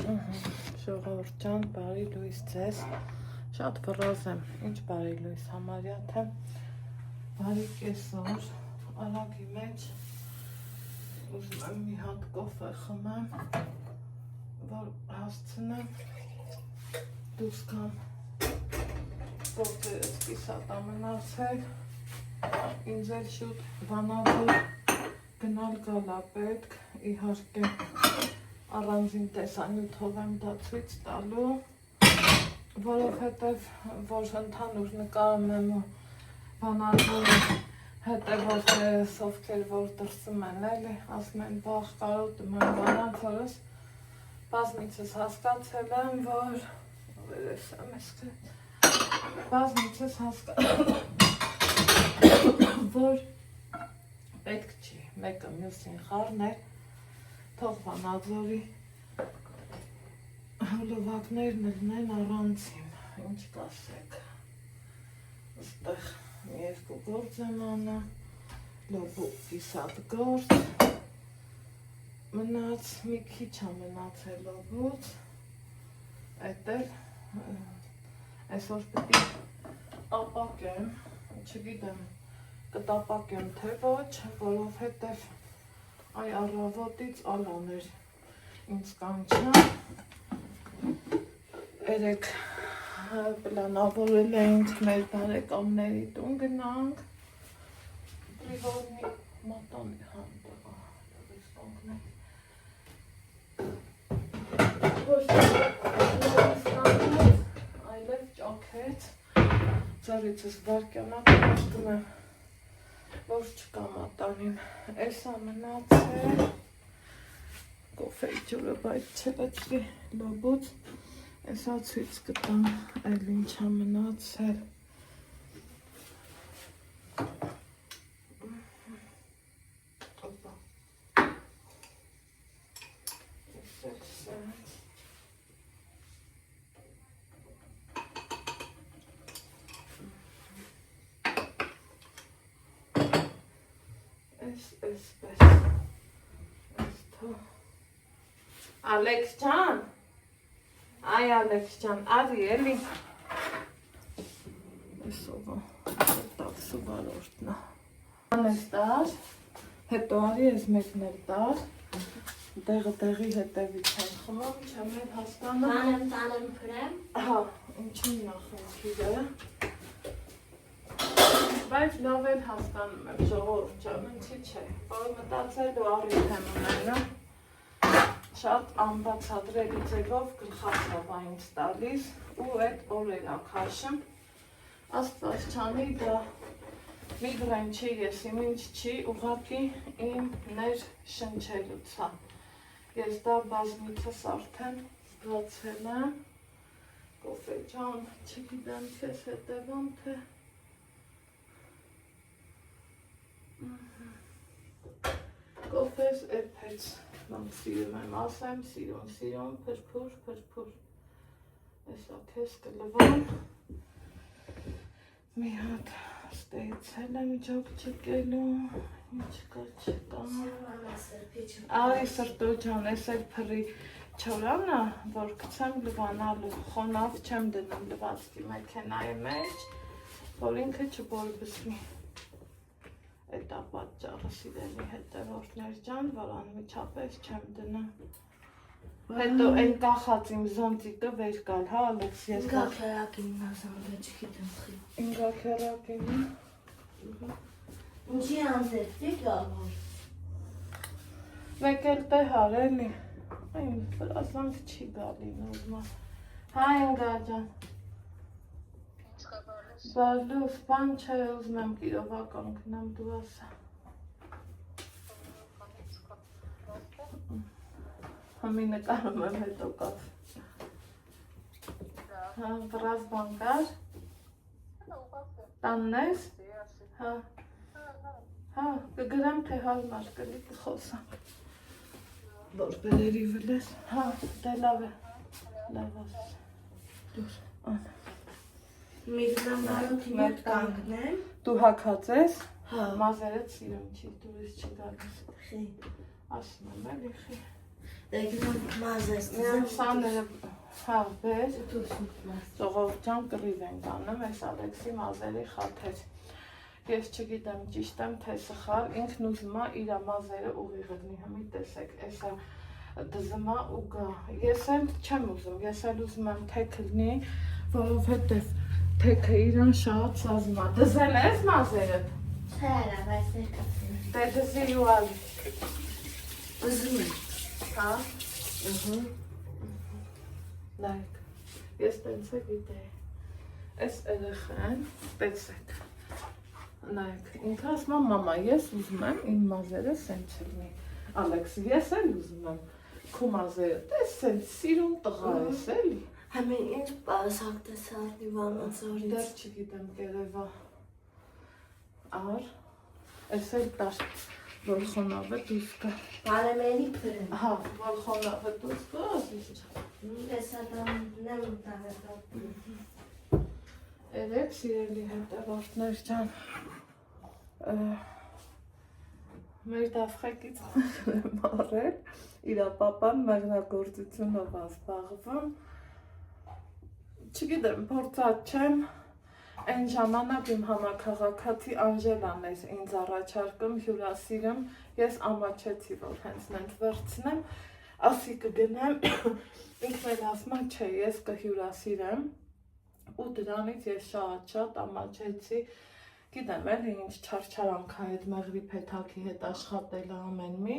Ժողովուրդ ջան, բարի լույս ձեզ, շատ վռոզ եմ, ինչ բարի լույս, համարյա թե բարի կեսօր, արագի մեջ ուզում եմ մի հատ կոֆե խմեմ, որ հասցնեմ դուրս գամ, գործերս կիսատ ամենացել, ինձ էլ շուտ բանավոր գնալ գալա պետք, իհարկե առանձին տեսանյութով եմ դա ցույց տալու, որովհետև որ ընդհանուր նկարում եմ ու բանալու հետևորդներս ովքեր որ դրսում են էլի, ասում են բախ կարոտում եմ բանան, որս բազմիցս հասկացել եմ, որ որ պետք չի մեկը մյուսին խառնել, թող Վանաձորի հոլովակներն լինեն առանցին, ինչ կասեք, այստեղ մի երկու գործ եմ անում, լոբու կիսատ գործ, մնաց, մի քիչ է մնացել լոբուց, էդ էլ այսօր պիտի ապակեմ, չգիտեմ, կտապակեմ թե ոչ, որովհետև այ առավոտից ալան էր ինձ կանչա, երեկ պլանավորել էինք մեր բարեկամների տուն գնանք, պրիվորնի մատանի հանդեղա, այլև ճոքեց, ծարիցս վարկյանակ հաշտում եմ, որ չկա մատանին, այս ամենացել, կոֆեի ջուրը բայց չլեցվի լոբուց, այսա ցույց կտամ, այլ ինչ ամենացել, Ալեքս ջան, այ Ալեքս ջան, արի էլի, այսովը, տաքսու վարորդն է, անես տար, հետո արի ես մեկն էլ տար, դեղը դեղի հետևից եմ խմում, չեմ էլ հասկանում, տանեմ պրեմ, հա, ինչին նախնքիրը, բայց լավ էլ հասկանում եմ, ժողովուրդ ջան, ինչի չէ, որ մտածելու առիթ եմ ունենա, շատ անբացատրելի ձևով գլխացավ այնց տալիս ու այդ օրելա քաշում, աստված չանի դա մի բրեն չի ես իմ ինչ չի, ուղղակի իմ ներ շնչելուց է, ես դա բազմիցս արդեն զգացել եմ, կոֆե ջան, չգիտեմ քեզ հետևամ թե կոֆես էրբեց Բանք սիրում եմ, ասեմ, սիրում, փրփուր, այսա քեզ կլվան, մի հատ ստեյցել եմ իջոք չկելու, ինչ կա չկա, արի սրտո ջան, ես էլ փրի չորանը, որ կցեմ լվանալու, խոնավ չեմ դնում լվածքի մեքենայի մեջ, որ ինքը չբորբսվի, այդ է պատճառը սիրելի հետևորդներ ջան, որ անմիջապես չեմ դնում, հետո այն կախած իմ զոնտիկը վեր կալ, հա Ալեքս, ես ինգաքերակին նազանդը չգիտեմ խի, ինգաքերակին, ինչի անձերտի գավոր, մեկ էլ տեհար էլի, այն վրազանք չի գալի նորմա, հա ինգա ջան, Բարլուս, բան չէ, ուզում եմ կիրովական գնամ, դու ասա։ Համի նկարում եմ հետո կավ։ Հա, վրազ բան կար։ Տանն ես։ Հա, կգրամ թե հարմար կլի կխոսանք։ Որ բերերի վլես։ Հա, դե լավ է։ Լավ ասես։ Դուր, անա։ Միգնամ նարոքի մոտ կանգնեմ, Դու հակած ես, Հա։ մազերդ սիրում չի, դուրս չի գալիս։ Խի։ Ասում եմ էլի խի։ Դեգնան մազես Միան սաները հա բեր դուսնուս։ ժողովրդյան կռիվ են կանում, այս Ալեքսի մազերի խաթեր։ Ես չգիտեմ ճիշտ եմ թե սխալ, ինքն ուզում է իր մազերը ուղիղ դնի, հիմա տեսեք, էսա դզմա ու գա։ Ես էլ չեմ ուզում, ես էլ ուզում եմ թեքը լինի, որովհետև թեքը իրան շատ սազում է։ Դզել ես մազերը։ Չէ, բայց ներկացին։ Դե դզի ու ալ։ Ուզում եմ։ Հա։ Ահա։ Լայք, ես տենց է գիտեի։ Այս երեխան, տեսեք։ Լայք, ինքը ասում է մամա, ես ուզում եմ իմ մազերը սենց լինի։ Ալեքս, ես էլ ուզում եմ քո մազերը, տես սենց սիրուն տղա ես էլի։ Համեն ինչ պարսակ տեսար դիվանացորից։ Դեռ չգիտեմ կերևա։ Ար, ես էլ տար, որ խոնավը դուս կա։ Բարեմելի պրեմ։ Հա, որ խոնավը դուս կա, ասիս չա։ Տեսական նեմ տաղետատ։ Երեք սիրելի հետևորդներ ջան, մեր դավխակից եմ առել, իրա պապան մեղնագործությունով ասպաղվում, չգիտեմ, փորձած չեմ, այն ժամանակ իմ համակաղաքացի Անժելան էր ինձ առաջարկում հյուրասիրում, ես ամաչեցի, որ հենց նենց վերցնեմ, ասի կգնեմ, ինքն էլ ասում է, չէ, ես կհյուրասիրեմ, ու դրանից ես շատ ամաչեցի, գիտեմ էլ ինչ չարչարանքա հետ մեղրի փեթակի հետ աշխատել ամեն մի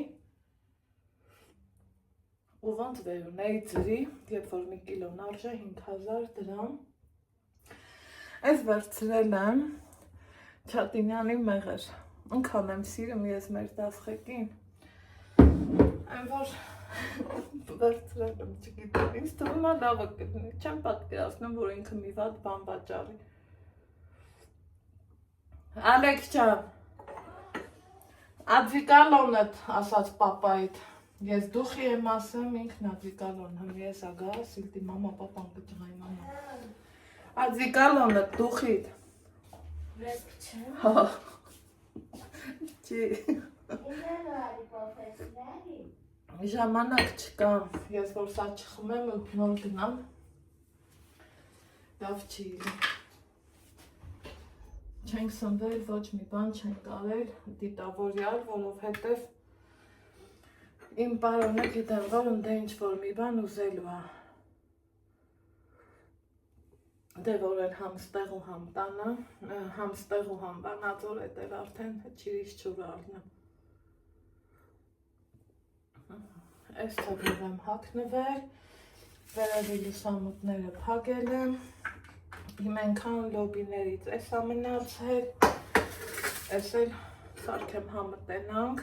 ու ոնց վեր ունեի ձրի, երբ որ մի կիլոն արժե 5000 դրամ այս վերցրել եմ Չատինյանի մեղր ընքան եմ սիրում ես մեր դասխեկին այն որ վերցրել եմ չգիտեմ ինձ թվում է լավը կգնի չեմ պատկերացնում որ ինքը մի վատ բան վաճառի Ալեքս ջան, adzիկալոնդ ասաց պապայիդ, ես դուխի եմ ասեմ, ինքն adzիկալոն, հմ ես ագա, սիլտի մամա, պապան կճղայ մամա, adzիկալոնդ դուխիդ, Ռեսկ չեմ։ հա, չի, Ինձ արի պոֆեսների։ ժամանակ չկա, ես որ սա չխմեմ ու նոր գնամ, դավ չի Չենք սնվել, ոչ մի բան չենք կարել դիտավորյալ, որովհետև իմ պարոնը գիտեմ, որ ընդ է ինչ-որ մի բան ուզելու է։ Դե որ էլ համստեղ ու համ տանը, համստեղ ու համ բանածոր էտ էլ արդեն չիրիշ չուր առնեմ։ Այս թողով եմ հակնվել, վերևի լուսամուտները փակել եմ, Հիմ ենքան լոբիներից ես ամենացել, ես էլ սարքեմ համտենանք,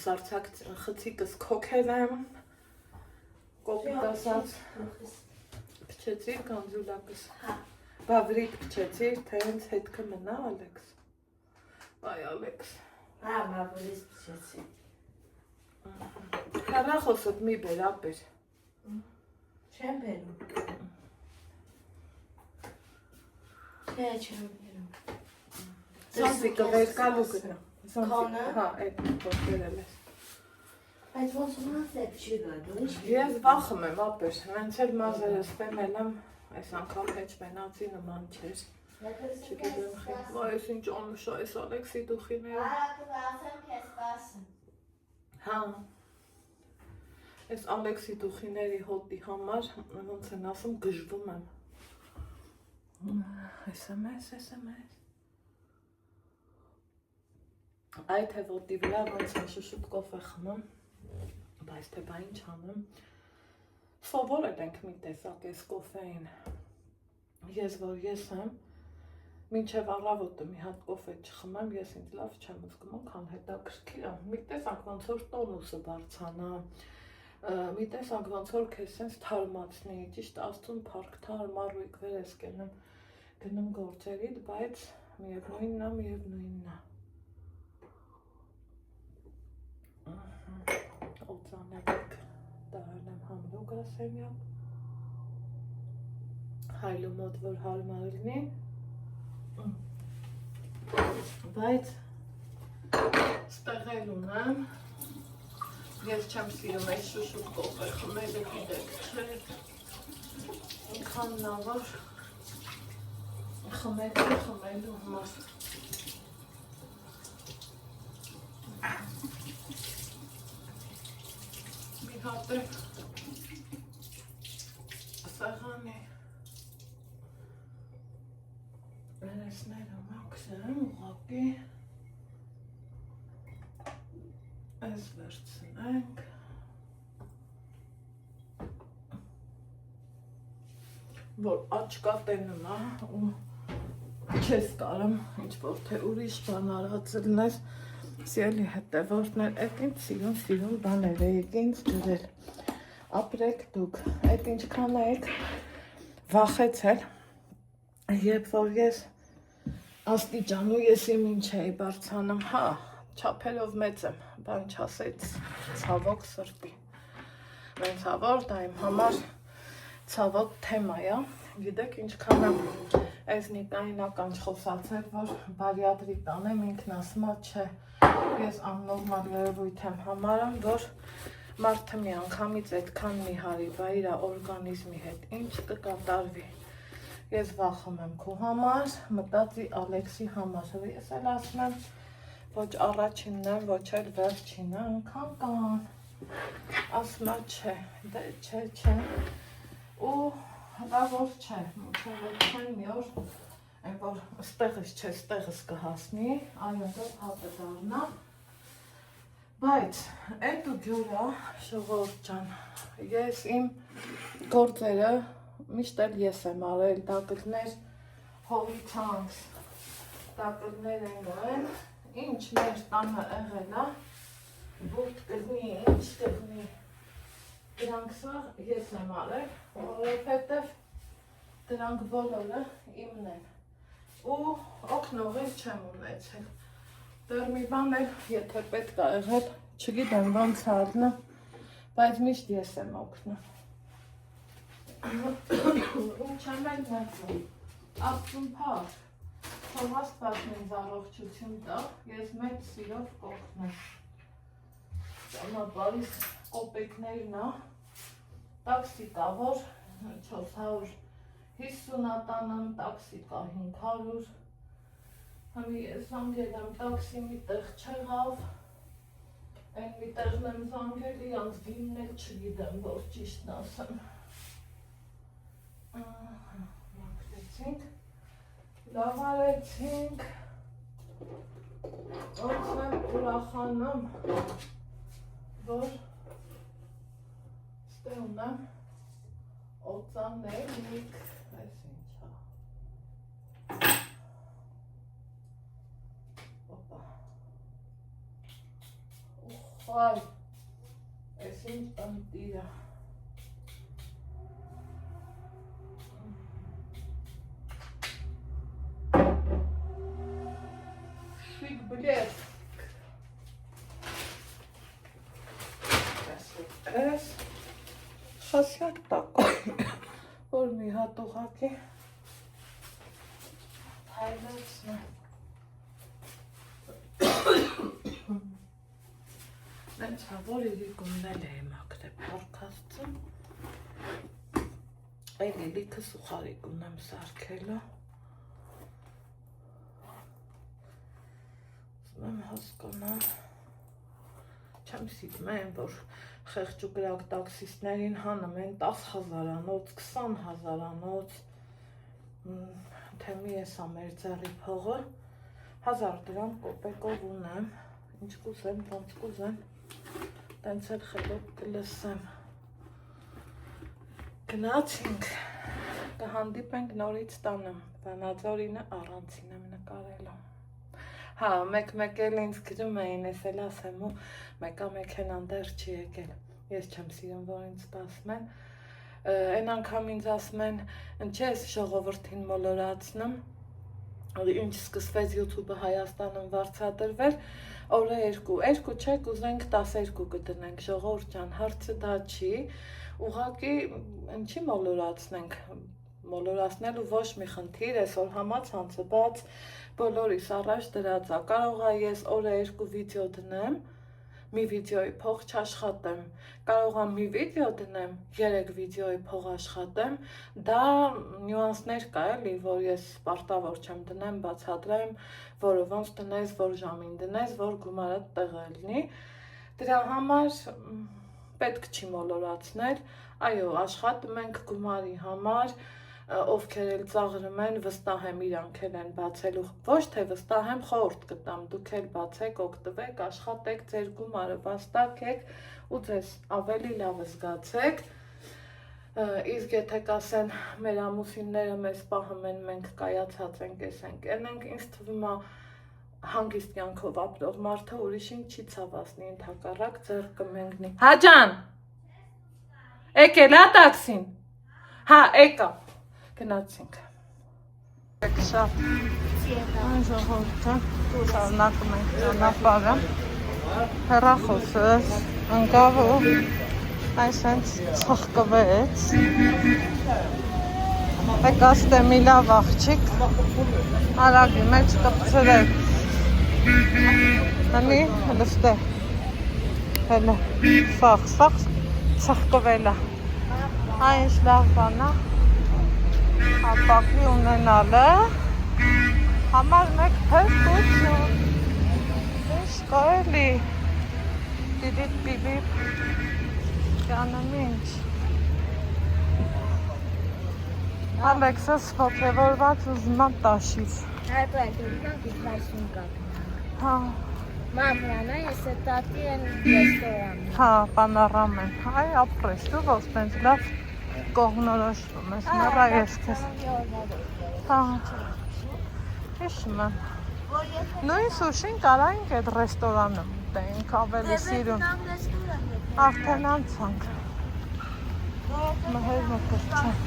սարցակ խցիկս կոքել եմ, կոպիտ ասած, պչեցիր կանզուլակս, բավրիկ պչեցիր, թե հենց հետքը մնա Ալեքս, բայ Ալեքս, Հա, բավրից պչեցի, հեռախոսդ մի բեր, ապեր, չեմ բերում, չէ չեմ բերում, Սանցիկը վերկալու գնա, Քոնը? հա, այդ որ բերել ես, Բայց ոնց ոնց է չի գադու, Ես վախում եմ, ապեր, հենց էլ մազերս ֆեմել եմ, այս անգամ հեչ մենացի նման չեր, չգիտեմ խի, այս ինչ անուշա, այս Ալեքսի դուխիները, Արակը ասեմ կեզ պասեմ, հա, այս Ալեքսի դուխիների հոտի համար, ոնց են ասում, գժվում եմ, SMS, Այդ թե ոտի վրա ոնց են շուշուտ կոֆե խմում, բայց թե բա ինչ անեմ, սովորել ենք մի տեսակ այս կոֆեին, ես որ ես եմ, մինչև առավոտը մի հատ կոֆե չխմեմ, ես ինձ լավ չեմ զգում, քան հետաքրքիր է, մի տեսակ ոնց որ տոնուսը բարձանա, մի տեսակ ոնց որ քեզ սենց թարմացնի, ճիշտ աստուն փառք թարմարույք վեր ես գնում գործերիդ, բայց միևնույնն է, Օծանելիք տարել եմ համլոգ ասենյակ, հայլու մոտ որ հարմար լինի, բայց ստեղել ունեմ, Ես չեմ սիրում այս շուշուտ կոֆե խմելը, գիտեք, չէ։ Ինքան նավոր խմելու համար։ Մի հատ է սեղանի վերեսները մաքսեմ, ուղղակի այս վերցնենք, որ աչկա տենում է ու չես կարում ինչ-որ թե ուրիշ բան արածել ես, սիրելի հետևորդներ, էդ ինձ սիրուն բաներ էիք ինձ դրել, ապրեք դուք, էդ ինչքան էիք վախեցել, երբ որ ես աստիճան ու ես իմ ինչ էի բարձանում, հա, չափերով մեծ եմ, բան չասեց, ցավոք սրտի, մենցավոր դա իմ համար ցավոք թեմա է, գիտեք ինչքան եմ էզնիկայինական չխոսացել, որ բարիատրիկ տանեմ, ինքն ասում է չէ, ես աննորմալ երևույթ եմ համարում, որ մարդը մի անգամից այդքան մի հարի բա իր օրգանիզմի հետ ինչ կկատարվի, ես վախում եմ քո համար, մտածի Ալեքսի համար, ես էլ ասում եմ, ոչ առաջինն եմ, ոչ էլ վերջինը, անգամ կան, ասում է չէ, դե չէ, ու հրավոր չէ, մոչավոքեն մի օր, այն որ ստեղից չէ, ստեղից կհասնի, այոնդով հատը դարնա, բայց էդ ու գյուրա, ժողովուրդ ջան, ես իմ գործերը միշտ էլ ես եմ արել, դա կլներ հողի ցանց, դա կլներ են, ինչ մեր տանը եղել է, բուրդ կլնի, ինչ կլնի, դրանք սա ես եմ արել, որովհետև դրանք բոլորը իմն են ու օգնողին չեմ ունեցել, դեռ մի բան էլ, եթե պետք է եղել, չգիտեմ ոնց արնը, բայց միշտ ես եմ օգնում, ու չեմ էլ մեծում, աստուն փառք, թող Աստված ինձ առողջություն տա, ես մեծ սիրով կօգնեմ, ճանապարհիս կոպեկներն է, տաքսի կա, որ 450 տանեմ, տաքսի կա 500, համի ես զանգել եմ, տաքսի մի տեղ չեղավ, այն մի տեղն եմ զանգել, իրանց գինն էլ չգիտեմ, որ ճիշտն ասեմ, մաքրեցինք, լավ արեցինք, ոնց եմ ուրախանում, որ ստե ունեմ օծանելիք, այս ինչա, օպա, ուխայ, այս ինչ ընտիրա, շիկ բլետ, այս խասյակ տակ, որ մի հատ ուղղակի հայլեցնեմ, նենց որ իրիկումնել էի մակրեպ հարկացցում, այն էլիքը սուխարիկ ունեմ սարքելու, ուզում եմ հասկանամ, չեմ սիրում են, որ խեղճ ու կրակ տաքսիստներին հանում են 10,000-անոց, 20,000-անոց, թե մի ես ամեր ձեռի փողը, 1000 դրամ կոպեկով ունեմ, ինչ կուզեմ, ոնց կուզեմ, տենց էլ խելոք կլսեմ, գնացինք, կհանդիպենք նորից տանը, Վանաձորինը առանցին եմ նկարելու, հա, մեկ էլ ինձ գրում էին, ես էլ ասեմ ու մեկա մեքենան դեռ չի եկել, ես չեմ սիրում, որ ինձ սպասում են, այն անգամ ինձ ասում են, ինչ ես ժողովրդին մոլորացնում, ինչ սկսվեց YouTube-ը Հայաստանում վարձատրվել, օրը երկու չէ, կուզենք 12 կդնենք, ժողովուրդ ջան, հարցը դա չի, ուղղակի ինչի մոլորացնենք, մոլորացնելու ոչ մի խնդիր, այսօր համացանցը բաց, բոլորիս առաջ դրած է, կարող է ես օրը 2 վիդեո դնեմ, մի վիդեոյի փող չաշխատեմ, կարող եմ մի վիդեո դնեմ, 3 վիդեոյի փող աշխատեմ, դա նյուանսներ կա էլի, որ ես պարտավոր չեմ դնեմ, բացատրեմ, որը ոնց դնես, որ ժամին դնես, որ գումարը տեղը լինի, դրա համար պետք չի մոլորացնել, այո, աշխատում ենք գումարի համար, ովքեր էլ ծաղրում են, վստահ եմ իրանք էլ են բացելու, ոչ թե վստահ եմ, խորհուրդ կտամ, դուք էլ բացեք, օգտվեք, աշխատեք, ձեր գումարը վաստակեք ու ձեզ ավելի լավը զգացեք, իսկ եթե կասեն մեր ամուսինները մեզ պահում են, մենք կայացած ենք, ես ենք, ենք, ինձ թվում է հանգիստ կյանքով ապրող մարդը ուրիշին չի ցավացնի, ընդհակառակ ձեռ կմենգնի։ Հա ջան, եկել է տաքսին, հա եկա, գնացինք։ Շատ այն ժողովուրդը շարունակում ենք ճանապարհը, հեռախոսս ընկավ ու այսպես ցխկվեց, եկաստե մի լավ աղջիկ արագի մեջ կպցրեց, հանի լստե, հելը սաղ ցխկվել է, այն լավ բան է, ապակի ունենալը, համար մեկ փրկություն, ինչ կա էլի, բիբիպ, կանեմ ինչ, Ալեքսս ոգևորված ուզում եմ տաշիր, հա, Մամրան, ես է տատի են ռեստորան, հա, պանարամ են, այ ապրես, դու ոնց տենց լավ կողնորոշվում ես, նորա ես քեզ, հա, հիշում եմ, նույն սուշին կարայինք այդ ռեստորանը մտենք, ավելի սիրուն, արդեն անցանք, մհեր մկրտ չեմ,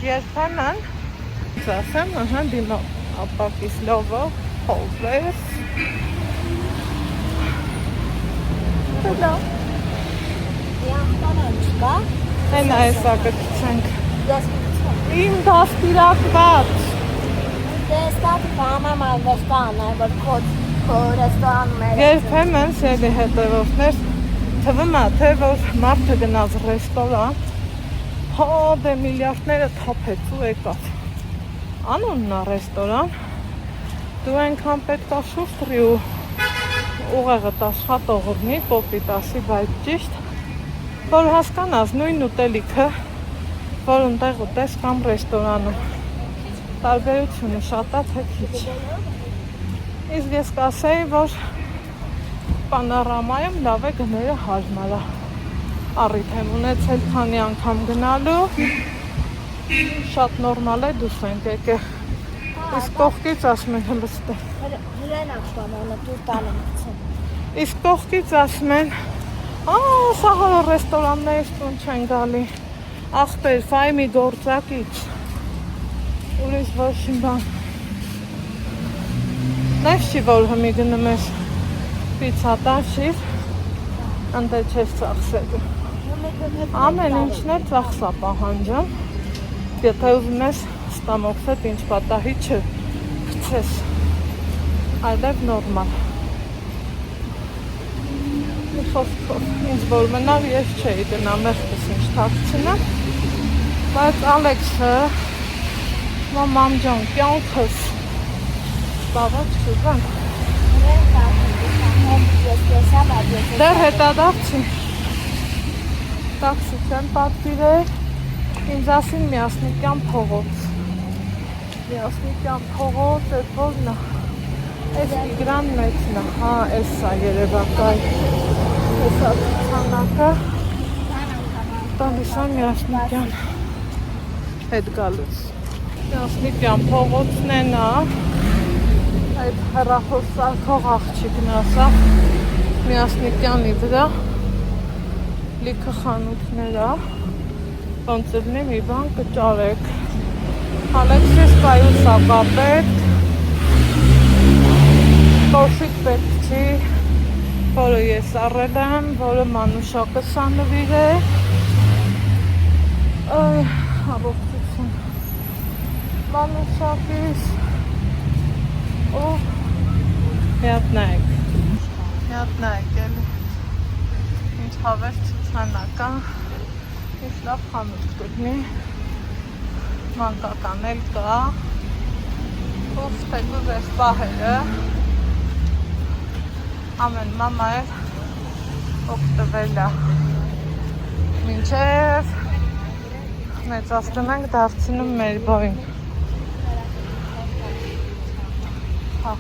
երբեմն, ասեմ, դիմա ապակիս լովը, հոլվես, դա Այն այսա կտցենք, իմ դաստիրակված, Դեստատի բամամ այվեստան, որ կոտ ռեստորանում էր երբեմն սելի հետևորդներ թվում է, թե որ մարդը գնաց ռեստորան, հա դե միլիարդները թափեց ու եկավ, անունն է ռեստորան, դու այնքան պետք է շուշտրի ու ուղեղդ աշխատողնի, կոպիտ ասի, բայց ճիշտ, որ հասկանաս նույն ուտելիքը, որ ընդեղ ուտես կամ ռեստորանում, տարբերությունը շատ է, թե քիչ, իսկ ես կասեի, որ պանորամայում լավ է գները հարմարա, առիթ եմ ունեցել քանի անգամ գնալու, շատ նորմալ է դուս ենք եկել, իսկ կողքից ասում են հլստե, հրեն ակշպամանը դուր տալեմ կցեմ, իսկ կողքից ասում են, սա հորը ռեստորաններից տուն չեն գալի, աղբեր, վայ մի գործակից, ուրիշ ոչինչ բան, նայս չի, որ հմի գնում ես պիցա տաշիր, ընդ է չես ծախսելու, ամեն ինչն է ծախսա պահանջում, եթե ուզում ես ստամոքսետ ինչ պատահի չգցես, այլև նորմալ, խոսքով, ինձ որ մնար ես չէի դնա մեղքս ինչ թաքցնեմ, բայց Ալեքսը, մամ ջան, կյանքս, բավաց շուտան, դեր հետադարձի, տաքսի չեմ պատվիրել, ինձ ասին Միասնիկյան փողոց, էդ որն է, այս իգրան մեծն է, հա, այս է երևակայ, այս է ցանակը, տալիս է Միասնիկյան հետ գալուց, Միասնիկյան փողոցն է նա, այդ հեռախոս սարքող աղջիկն ասա, Միասնիկյանի վրա, լիքը խանութներ է, ոնց լինի մի բան կճարեք, Ալեքսիս կայուս է կապեք, Կոշիկ պետք չի, որը ես առել եմ, որը մանուշակը սանվիր է, առողջություն, մանուշակիս, ու Հիատնայք էլի ինչ հավեր ցուցանական ինչ լավ խանութ կգնի մանկական էլ կա ով թեկուզ այս պահերը ամեն մամա էլ օգտվել է մինչև մեծացնում ենք դարձնում մեր բոյն հա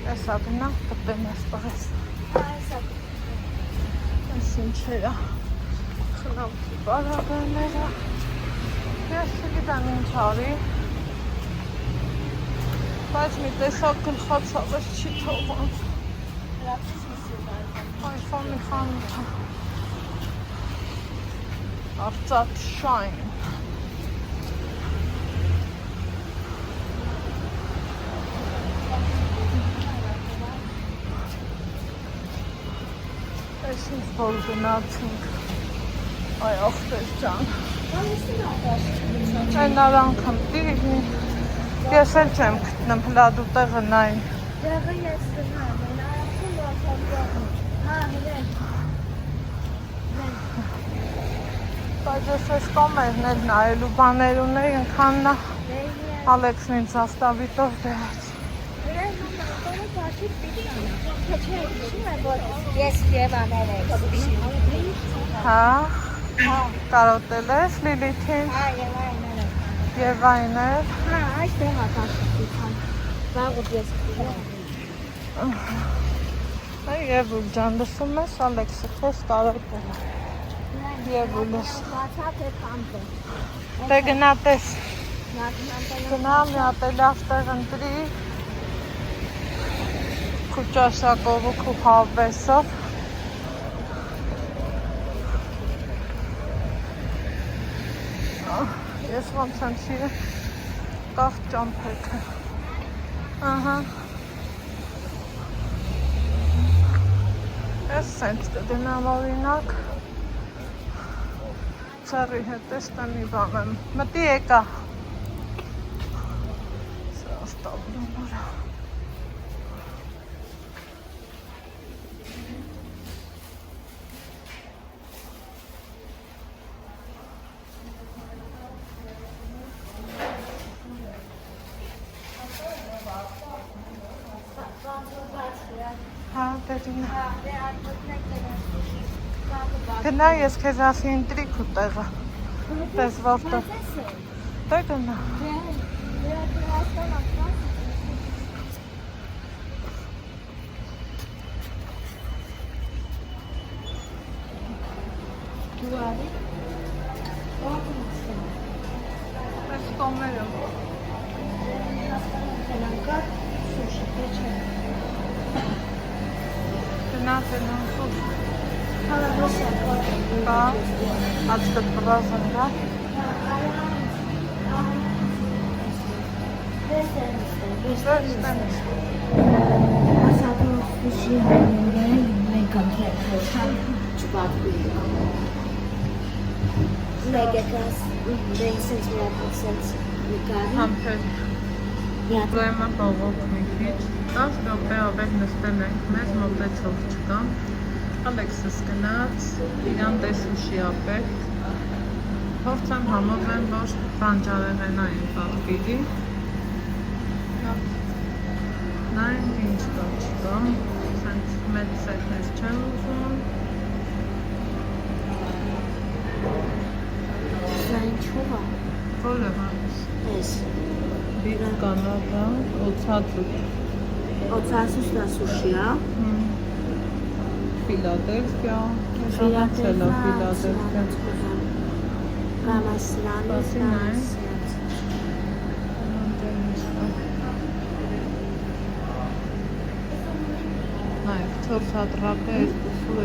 Էսա գնա կպեմ ես պղես Այս ինչերա խնամքի բարագարները Ես չգիտեմ ինչ արի Բայց մի տեսակ գլխացավս չի թողան Այվա մի խանութ Արծաթ շայն Այս ինչ որ գնացինք Այ ախտեր ճան Այն արանքըմ տիրի Ես էլ չեմ գտնում հլադու տեղը նայն Տեղը ես գնամ, այն արանքում որդապողում Հա, հրեն Բայց ես ես կոմերն էլ նայելու բաներ ունեի ընքաննա Ալեքսն ինձ աստավիտով դեղաց Հրեն մամա, բաշիտ պիտի անա Չէ, հիշում է, որ ես Եվաներ ես Հա, կարոտել ես Լիլիթին Հա, Եվայներ Եվայներ Հա, այս տեղա կաշտիքան Վաղուտ ես Եվուլ ջան, լսում ես Ալեքսը քեզ կարոտել Եվուլս Բացատ է պամպը Դե գնա տես Գնա մի հատ է լավ տեղ ընտրի Քու ճաշակով ու քու հավեսով Ես ոնց եմ սիրը կախ ճամփեքը Ահա Ես սենց կգնամ օրինակ Ծառի հետ ես տա մի բան եմ Մտի եկա Սա աստաբլում որա Հա, դերինա Գնա ես քեզ ասի ընտրիք ու տեղը Տես որտեղ Դե գնա Այս կոմերը Գնա սուշ Կա, ածկտ բրազն դա Ասատով սուշի հայնուրեն մենք անկերքոչան չպատվի Մեկ եկաս դեն սենց միապրսենց նկարի Համպեր Ուրեմն բողոք մի քիչ 10 րոպե ավել նստել ենք մեզ մոտեցող չկա Ալեքսս գնաց իրան տեսուշի ապետ Փորձեմ համոզեմ, որ բանջարեղենային պատվիրի Նայենք ինչ կա չկա Սենց մեծ սեքներ չեմ ուզում Սա ինչու՞վ է Որը հանս Ես Բիտ կանադա, օծածուտ Օծածուտ դա սուշի է Ֆիլադելֆիա Ֆիլադելֆիա Կամ այս սրանից Նայք, 4 հատ ռապը 2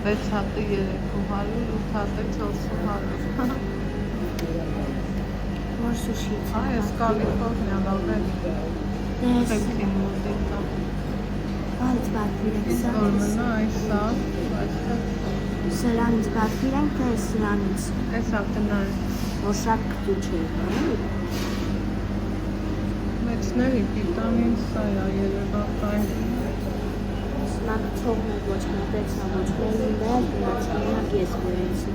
6 հատը 300, 8 հատը 400 Որ սուշից Այս Կալիֆորնիա լավ է Խելքին մոտիկա Այդ պատվիրենք Իսկ որ մնա այս Սրանից պատվիրենք, թե սրանից Այս ակնար Որ շատ կտուչ է մեծների պիտանին սա է երևակայ։ Սրանք ցողն է ոչ մոտեցա, ոչ մենիներ, գնացի մենակ ես բերեցի։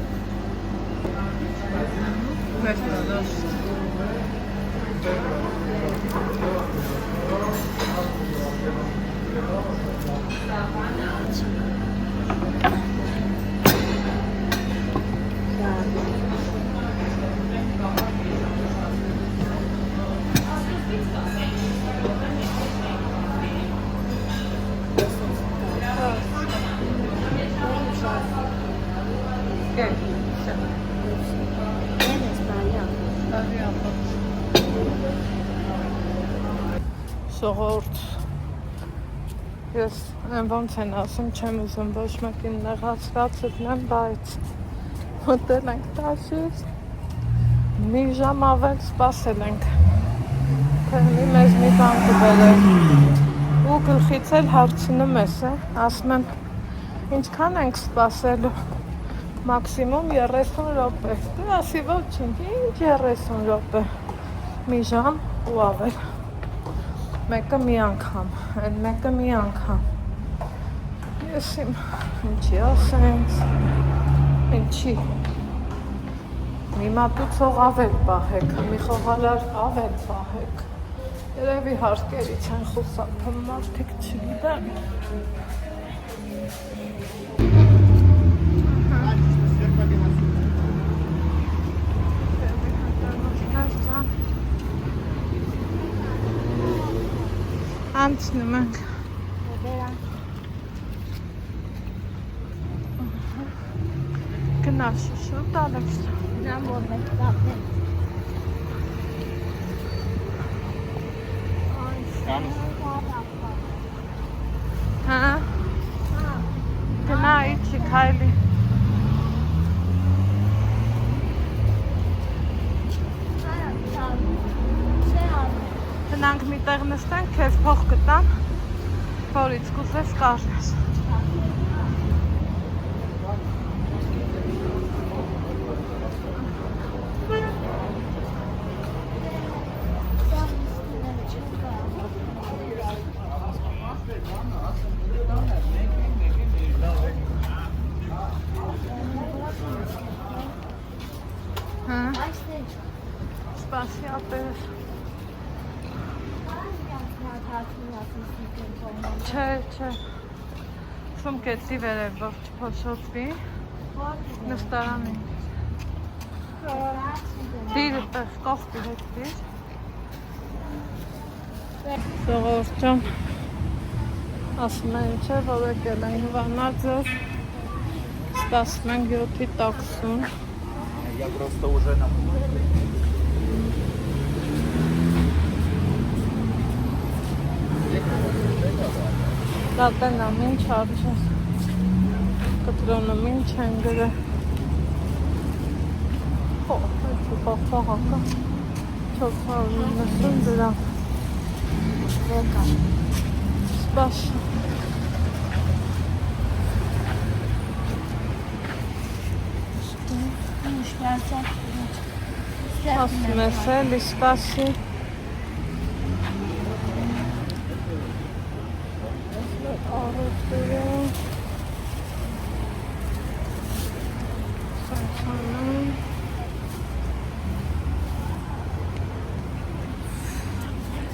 Վերջնադաշտ։ Ժողովուրդ, ես ոնց են ասում, չեմ ուզում ոչ մեկին նեղացրած տնեմ, բայց մտել ենք տաշից, մի ժամ ավել սպասել ենք, թե մեզ մի բան կբերել, ու գլխից էլ հարցնում ես, ասում եմ, ինչքան ենք սպասելու, մաքսիմում 30 րոպե, դու ասի ոչինչ, ինչ 30 րոպե, մի ժամ ու ավել, մեկը մի անգամ, այն մեկը մի անգամ, ես իմ ինչի ասենց, ինչի, մի մատուցող ավել պահեք, մի խողալար ավել պահեք, երևի հարկերից են խուսափում մարդիկ չգիտեմ, անցնում ենք գնա շուշուտ ալեքս Նամ որ մենք կապնենք հա գնա իչի քայլի Գնանք մի տեղ նստենք, քեզ փող կտամ, որից կուզես կարնես։ Սպասիապես։ Չէ, սումկեցի վերև, որ չփոշոտվի, նստարանին։ Դիր կողքի հետ դիր։ Ժողովուրդ ջան, ասում են չէ, որ եկել են Վանաձոր, սպասում ենք 7-ի տաքսուն։ Я просто уже на... Դատենա մինչ արջես, կտրոնը մինչ են գրը, պախվա հակա, 490 դրամ, Վեկա սպաշ, ասում ես էլի սպասի, արոտերը, սասանում,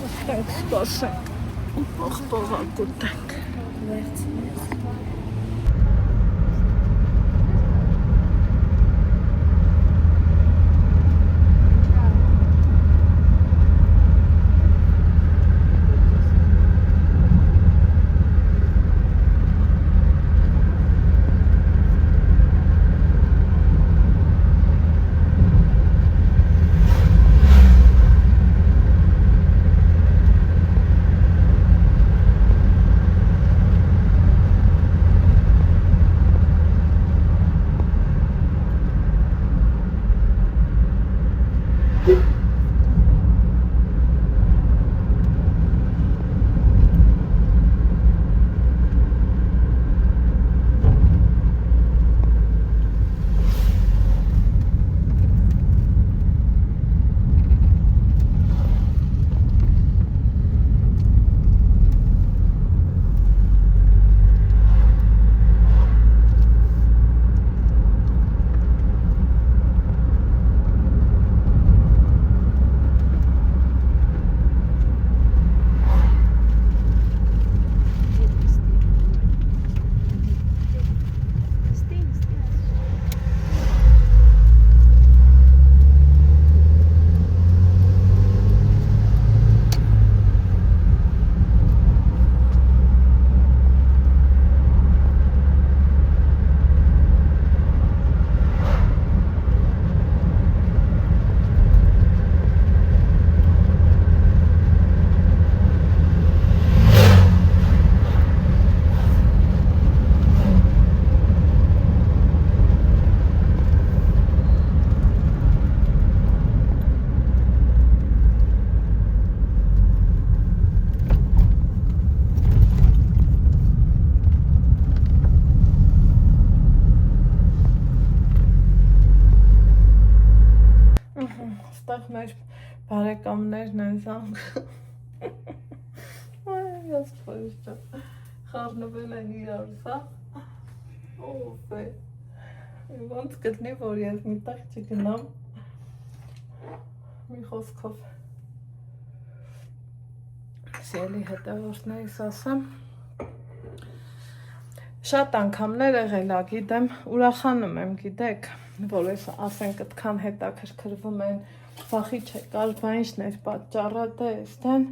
ստենք սպասենք, պողպողակ ուտենք, վերցնես մեր բարեկամներն են զանգ։ Ես փոստը խառնվել են իրար, սա։ Ով է։ Ոնց գտնի, որ ես մի տեղ չգնամ։ Մի խոսքով։ Սիրելի հետևորդներիս ասեմ։ Շատ անգամներ եղել է, գիտեմ, ուրախանում եմ, գիտեք, որ ես ասենք այդքան հետաքրքրվում են, վախի չեկար, բա ինչն էր պատճառը, դե էստեն։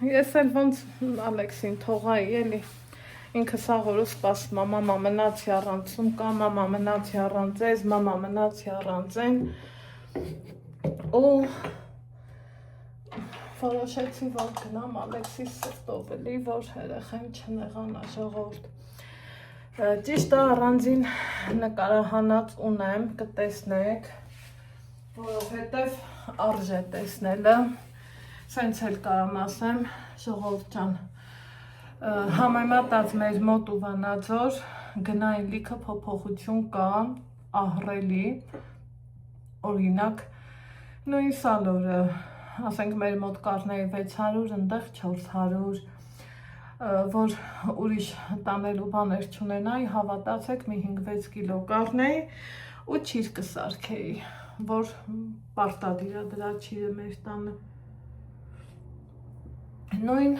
Ես էլ ոնց Ալեքսին թողայի, էլի, ինքը սաղորը սպասում, մամա մնացի առանցում կա, մամա մնացի առանց ես, մամա մնացի առանց են, ու որոշեցի, որ գնամ Ալեքսի սրտով էլի, որ երեխան չնեղանա ժողովուրդ։ Ճիշտ է առանձին նկարահանած ունեմ, կտեսնեք, որովհետև արժե տեսնելը, սենց էլ կարամ ասեմ, ժողովուրդ ջան, համեմատած մեր մոտ ու Վանաձոր գնային լիքը փոփոխություն կա, ահռելի, օրինակ, նույն սալորը, ասենք մեր մոտ կառնեի 600, ընդեղ 400, որ ուրիշ տանելու բաներ չունենայի, հավատացեք մի 5-6 կիլո կառնեի ու չիր կսարքեի, որ պարտադիր է դրա չիրը մեր տանը։ Նույն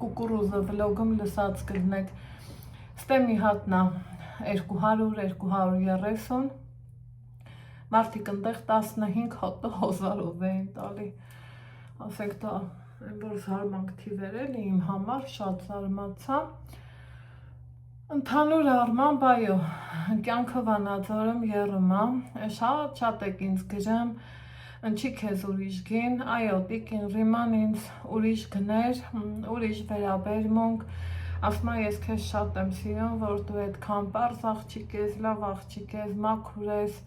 կուկուրուզը վլոգում լսած կլնեք, ստե մի հատնա 200-230, մարդիկ ընդեղ 15 հատը հազարով էին տալի, ասենք դա, որ զարմանք թիվեր էլի իմ համար, շատ զարմացա, ընդհանուր առմամբ, այո, կյանքը Վանաձորում եռում է, շատ եք ինձ գրեմ, ընչի քեզ ուրիշ գին, այո, տիկին Ռիման ինձ ուրիշ գներ, ուրիշ վերաբերմունք, ասում ես քեզ շատ եմ սիրում, որ դու այդքան պարզ աղջիկ ես, լավ աղջիկ ես, մաքուր ես,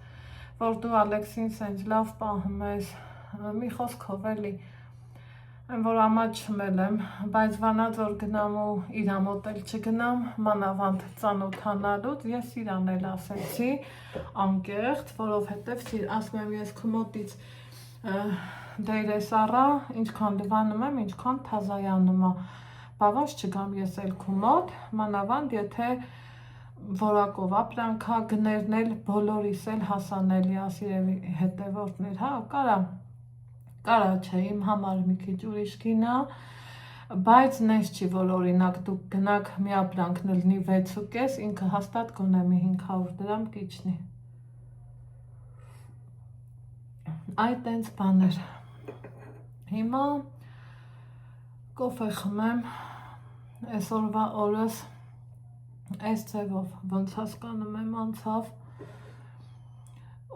որ դու Ալեքսին սենց լավ պահում ես, մի խոսքով էլի, որ ամաչմել եմ, բայց Վանաձոր գնամ ու իրա մոտ էլ չգնամ, մանավանդ ծանոթանալուց, ես իրան էլ ասեցի, անկեղծ, որովհետև ասում եմ ես քո մոտից դերես առա, ինչքան լվանում եմ, ինչքան թազայանում է, բա ոչ չգամ ես էլ քո մոտ, մանավանդ եթե որակով ապրանքա գներն էլ բոլորիս էլ հասանելի ասիրելի հետևորդներ, հա, կարա չէ, իմ համար մի քիչ ուրիշ գինա, բայց նես չի, որ օրինակ դուք գնաք մի ապրանքն լինի 6.5, ինքը հաստատ գոնե մի 500 դրամ կիչնի։ Այդ տենց բաներ։ Հիմա կոֆե խմեմ, այսօրվա օրս այս ձևով, ոնց հասկանում եմ անցավ,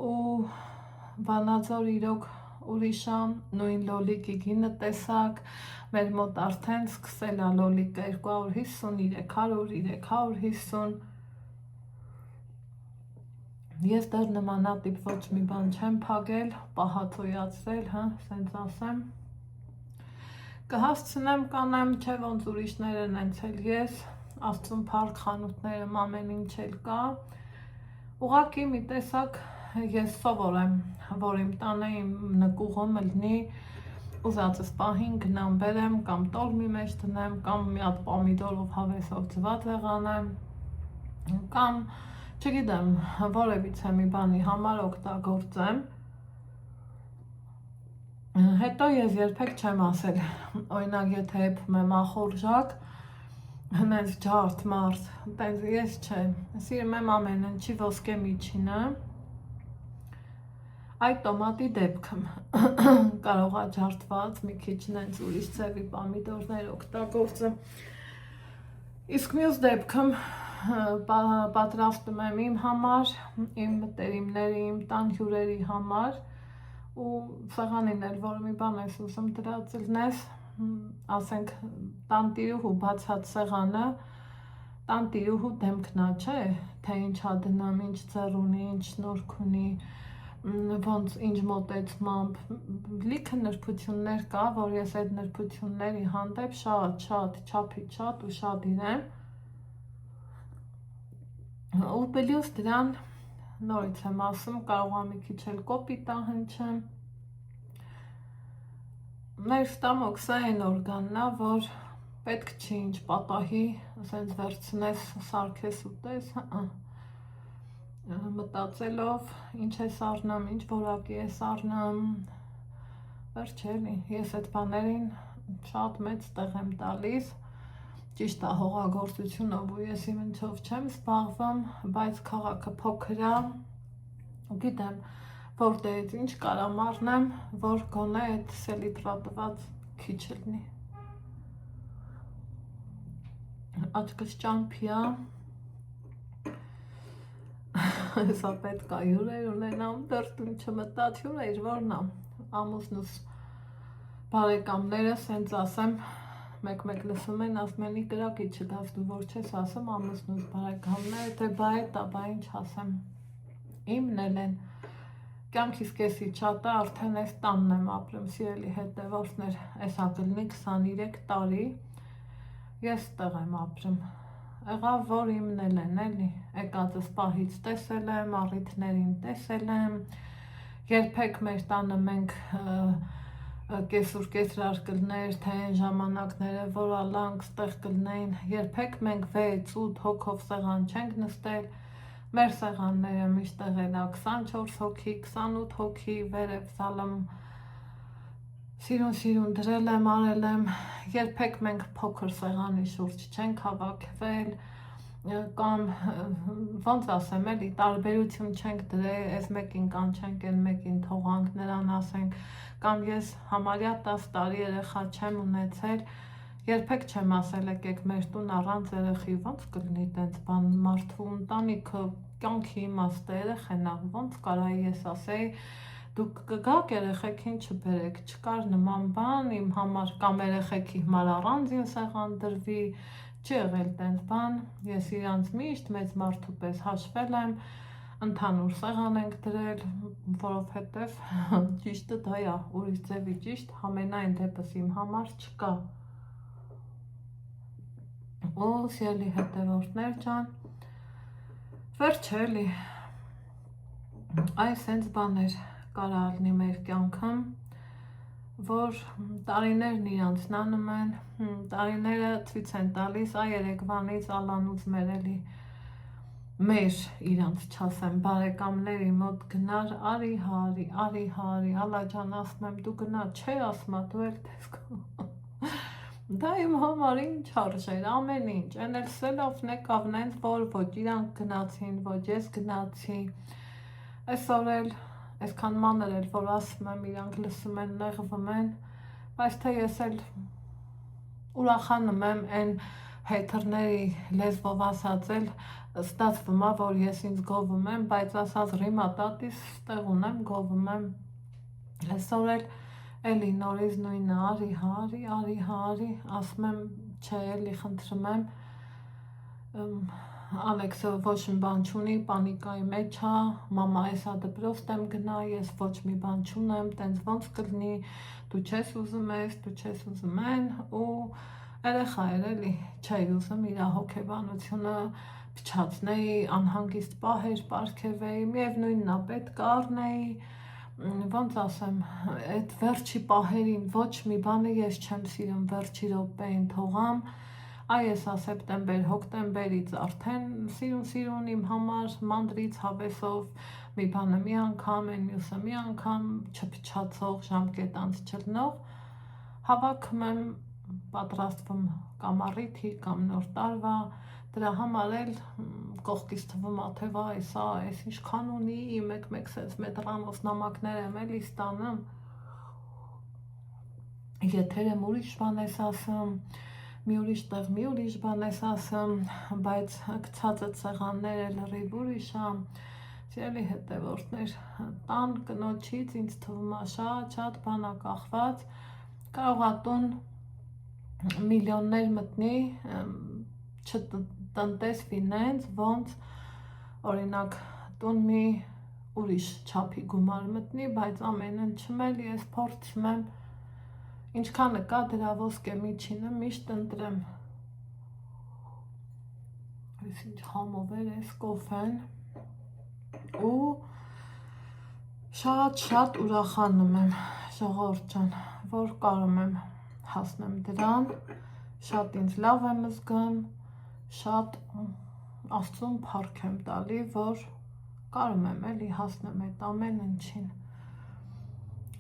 ու Վանաձոր իրոք ուրիշա, նույն լոլիկի գինը տեսակ, մեր մոտ արդեն սկսել է լոլիկը 250, 300, ես դեռ նմանատիպ ոչ մի բան չեմ փակել, պահածոյացրել, հա, սենց ասեմ, կհասցնեմ կանեմ, չէ ոնց ուրիշներն ենք էլ ես, Աստծուն փառք խանութներում ամեն ինչ էլ կա, ուղղակի մի տեսակ ես սովոր եմ, որ իմ տանը իմ նկուղը մլնի, ուզածս պահին գնամ բերեմ, կամ տոլմի մեջ տնեմ, կամ մի հատ պոմիդորով հավեսով ձված եղանեմ, կամ չգիտեմ, որևիցե մի բանի համար օգտագործեմ, հետո ես երբեք չեմ ասել, օրինակ եթե եփում եմ ախորժակ, հենց ջարդ մարդ, տենց ես չեմ, սիրում եմ ամեն ինչի ոսկե միջինը, այդ տոմատի դեպքում կարող է ջարդված, մի քիչ նենց ուրիշ ձևի պոմիդորներ օգտագործեմ, իսկ մյուս դեպքում պատրաստում եմ իմ համար, իմ մտերիմների, իմ տան հյուրերի համար, ու սեղանին էլ որ մի բան ես ուզում դրած լնես, ասենք տանտիրուհու բացած սեղանը, տանտիրուհու դեմքնա չէ, թե ինչա դնամ, ինչ ձեռ ունի, ինչ շնորհք ունի, ոնց ինչ մոտեցմամբ, լիքը նրբություններ կա, որ ես այդ նրբությունների հանդեպ շատ չափի շատ ու շատ իրեմ, ու պլյուս դրան նորից եմ ասում, կարող եմ մի քիչ էլ կոպիտ հնչեմ։ Մեր ստամոքսը այն օրգանն է, որ պետք չի ինչ պատահի, ասենց վերցնես, սարքես ուտես, մտածելով ինչ ես առնում, ինչ որակի ես առնում, վերջ էլի, ես այդ բաներին շատ մեծ տեղ եմ տալիս, ճիշտ է հողագործությունով ու ես իմ ինչով չեմ զբաղվում, բայց քաղաքը փոքր է, գիտեմ, որտեղից ինչ կարամ առնեմ, որ գոնե այդ սելիտրատված քիչ լինի։ Աչքս ճամփի է, հեսա պետք է հյուրեր ունենամ, դեռ տուն չմտած հյուրեր, որն է, ամուսնուս բարեկամները, սենց ասեմ, մեկ լսում են, ասում են, կրակի չգաս, դու որ չես ասում, ամուսնուս բարեկամները, թե բա էտ է, բա ինչ ասեմ, իմն էլ են, կյանքիս կեսի չատը, արդեն ես տանն եմ ապրում, սիրելի հետևորդներ, էսա կլինի 23 տարի, ես տեղ եմ ապրում, եղավ, որ իմն էլ են, էլի, եկածս պահից տեսել եմ, առիթներին տեսել եմ, երբեք մեր տանը մենք կեսուր կեսրար կլներ, թե այն ժամանակները, որ ալանք ստեղ կլնեին, երբեք մենք 6-8 հոգով սեղան չենք նստել, մեր սեղանները միշտ եղել է 24 հոգի, 28 հոգի, վերև զալում սիրուն դրել եմ, արել եմ, երբեք մենք փոքր սեղանի շուրջ չենք հավաքվել, կամ ոնց ասեմ էլի, տարբերություն չենք դրել, այս մեկին կանչենք, այն մեկին թողանք, նրան ասենք, կամ ես համարյա 10 տարի երեխա չեմ ունեցել, երբեք չեմ ասել եկեք մեր տուն առանց երեխի, ոնց կլինի տենց բան, մարդու ընտանիքը կյանքի իմաստը երեխեն է, ոնց կարայի ես ասեի, դուք կգաք երեխեքին չբերեք, չկար նման բան իմ համար, կամ երեխեքի համար առանձին սեղան դրվի, չի եղել տենց բան, ես իրանց միշտ մեծ մարդու պես հաշվել եմ, ընդհանուր սեղան ենք դրել, որովհետև ճիշտը դա է, ուրիշ ձևի ճիշտ համենայն դեպս իմ համար չկա։ Ու սիրելի հետևորդներ ջան, վերջ էլի, այս հենց բաներ կարա լինի մեր կյանքում, որ տարիներն իրանցն անում են, տարիները ցույց են տալիս, երեկվանից ալանուց մեր էլի, մեր իրանց չասեմ, բարեկամների մոտ գնար, արի, ալա ջան ասում եմ, դու գնա, չէ ասում դու էլ տես դա իմ համար ինչ արժեր, ամեն ինչ, են էլ սելովն եկավ նենց, որ ոչ իրանք գնացին, ոչ ես գնացի, այսօր էլ այսքան մանր էլ, որ ասում եմ, իրանք լսում են, նեղվում են, բայց թե ես էլ ուրախանում եմ այն հեյթերների լեզվով ասած էլ, ստացվում է, որ ես ինձ գովում եմ, բայց ասած ռիմա տատիս ստեղ ունեմ, գովում եմ, այսօր էլ էլի նորից նույնը, արի, ասում եմ, չէ, էլի խնդրում եմ, Ալեքսը ոչ մի բան չունի, պանիկայի մեջ է, մամա էսա դպրոստ եմ գնա, ես ոչ մի բան չունեմ, տենց ոնց կլինի, դու չես ուզում ես, դու չես ուզում են, ու երեխա էր էլի, չէի ուզում իր հոգեբանությունը փչացնեի, անհանգիստ պահեր պարգևեի, միևնույնն է, պետք է առնեի, ոնց ասեմ, այդ վերջի պահերին ոչ մի բանը ես չեմ սիրում, վերջի րոպեին թողամ, այսա սեպտեմբեր, հոկտեմբերից արդեն սիրուն իմ համար մանրից հավեսով մի բանը մի անգամ, այն մյուսը մի անգամ չփչացող ժամկետ անց չլնող հավաքում եմ, պատրաստվում կամ առիթի կամ նոր տարվա, դրա համար էլ կողքից թվում է, թե վայ, սա այս ինչքան ունի, մեկ սենց մետրանոց նամակներ եմ էլի ստանում, եթեր եմ ուրիշ բան ես ասում, մի ուրիշ տեղ մի ուրիշ բան ես ասում, բայց գցածդ սեղանները լրիվ ուրիշ է, սիրելի հետևորդներ, տան կնոջից ինձ թվում է շատ բան է կախված, կարող է տուն միլիոններ մտնի, չտնտեսվի նենց, ոնց օրինակ տուն մի ուրիշ չափի գումար մտնի, բայց ամենն չմել ես փորձում եմ, ինչքանը կա դրա ոսկե միջինը միշտ ընտրեմ, այս ինչ համով էր ես կոֆեն, ու շատ ուրախանում եմ ժողովուրդ ջան, որ կարում եմ հասնեմ դրան, շատ ինձ լավ եմ զգում, շատ Աստծուն փառք եմ տալի, որ կարում եմ էլի հասնեմ այդ ամեն ինչին։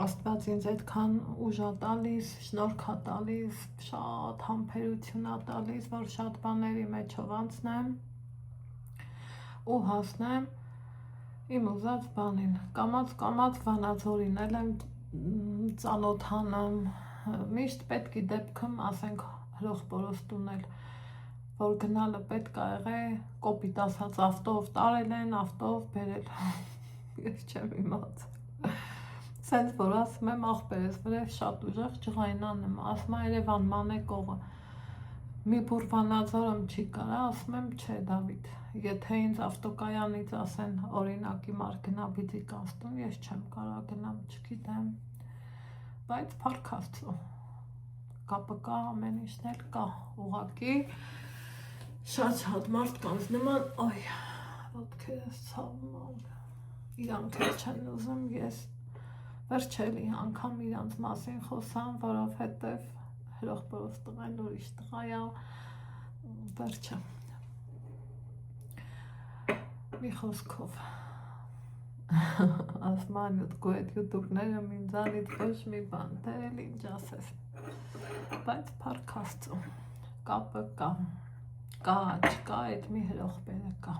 Աստված ինձ այդքան ուժ ա տալիս, շնորհք ա տալիս, շատ համբերություն ա տալիս, որ շատ բաների մեջով անցնեմ ու հասնեմ իմ ուզած բանին։ Կամաց Վանաձորին էլ եմ ծանոթանում, միշտ պետքի դեպքում ասենք հրող պորոստուն էլ, որ գնալը պետք ա եղե, կոպիտ ասած ավտով տարել են, ավտով բերել, ես չեմ իմացել։ Սենց որ ասում եմ աղբերես վրև շատ ուժեղ ջղայնան եմ, ասում Երևան մանեկողը, մի բուր Վանաձորում չի կարա, ասում եմ չէ Դավիթ, եթե ինձ ավտոկայանից ասեն օրինակի մար գնա բիձիկ Աստուն, ես չեմ կարա գնամ, չգիտեմ, բայց փառք Աստծո, կապը կա, ամեն ինչն էլ կա, ուղղակի շատ մարդկանց նման, այ, ոտքերս ցավում ան, իրանք էլ չեն ուզում, ես վերջելի անգամ իրանց մասին խոսամ, որովհետև հրող պորոս տղան ուրիշ տղայա, վերջը, մի խոսքով, ասում անյուտ գու էդ յութուբները ինձանից ոչ մի բան, դե էլ ինչ ասես, բայց փառք Աստծո, կապը կա, չկա, այդ մի հրող բերը կա,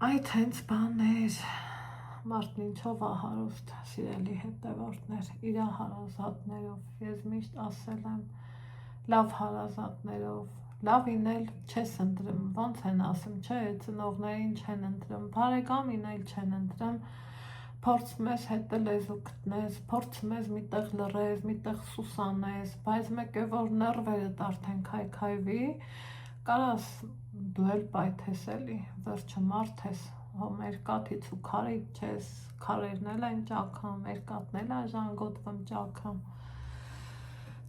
այդ հենց բաներ, մարդն ինչով ա հարուստ, սիրելի հետևորդներ, իր հարազատներով, ես միշտ ասել եմ, լավ հարազատներով, լավին էլ չես ընտրում, ոնց են ասում, չէ, ծնողներին չեն ընտրում, բարեկամին էլ չեն ընտրում, փորձում ես հետը լեզու գտնես, փորձում ես միտեղ լռես, միտեղ սուսանես, բայց մեկ է որ նռվերդ արդեն քայքայվի, կարաս դու էլ պայթես էլի, վերջը մարդ ես, մերկաթից ու քարից չես, քարերն էլ են ճաքում, մերկաթն էլ են ժանգոտվում ճաքում,